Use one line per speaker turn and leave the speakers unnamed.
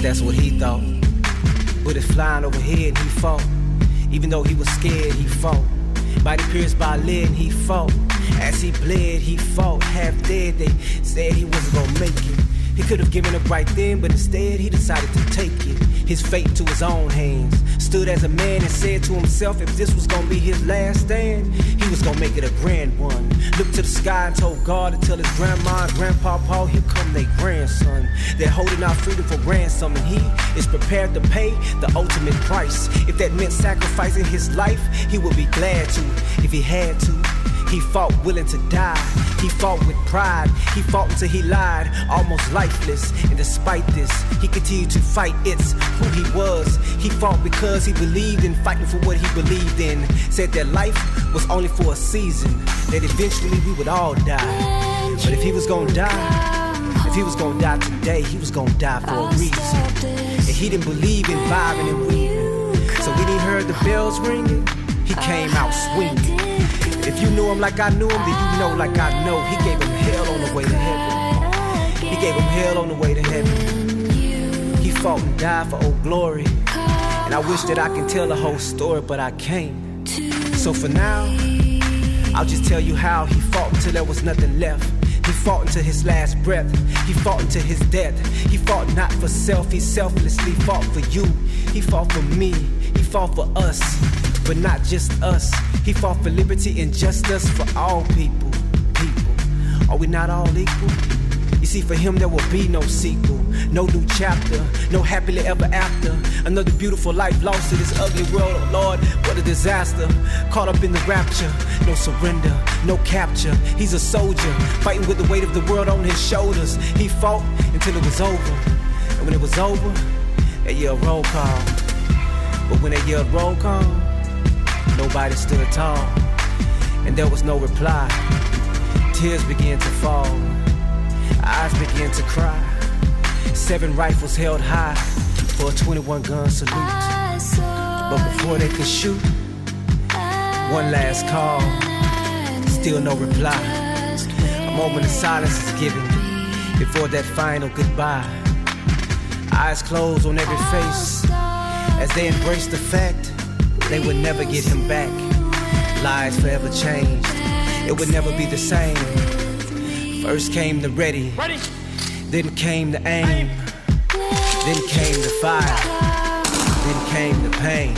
least that's what he thought. Bullets flying overhead and he fought. Even though he was scared, he fought. Body pierced by lead and he fought. As he bled, he fought. Half dead, they said he wasn't gonna make it. He could have given up right then, but instead he decided to take it. His fate to his own hands. Stood as a man and said to himself, if this was gonna be his last stand, he was gonna make it a grand one. Looked to the sky and told God to tell his grandma and grandpapa, here come their grandson. They're holding our freedom for ransom, and he is prepared to pay the ultimate price. If that meant sacrificing his life, he would be glad to, if he had to. He fought willing to die. He fought with pride. He fought until he lied, almost lifeless. And despite this, he continued to fight. It's who he was. He fought because he believed in fighting for what he believed in. Said that life was only for a season, that eventually we would all die. But if he was gonna die, if he was gonna die today, he was gonna die for a reason. And he didn't believe in vibing and weaving. So when he heard the bells ringing, he came out swinging. If you knew him like I knew him, then you know like I know. He gave him hell on the way to heaven. He gave him hell on the way to heaven. He fought and died for old glory. And I wish that I can tell the whole story, but I can't. So for now, I'll just tell you how he fought until there was nothing left. He fought until his last breath. He fought until his death. He fought not for self, he selflessly fought for you. He fought for me, he fought for us, but not just us. He fought for liberty and justice for all people. Are we not all equal? You see, for him there will be no sequel, no new chapter, no happily ever after. Another beautiful life lost to this ugly world. Oh Lord, what a disaster. Caught up in the rapture, no surrender, no capture. He's a soldier, fighting with the weight of the world on his shoulders. He fought until it was over. And when it was over, they yelled roll call. But when they yelled roll call, nobody stood tall, and there was no reply. Tears began to fall, eyes began to cry. 7 rifles held high for a 21-gun salute. But before they could shoot, one last call, still no reply. A moment of silence is given before that final goodbye. Eyes closed on every face as they embrace the fact they would never get him back. Lives forever changed. It would never be the same. First came the ready, then came the aim, then came the fire, then came the pain.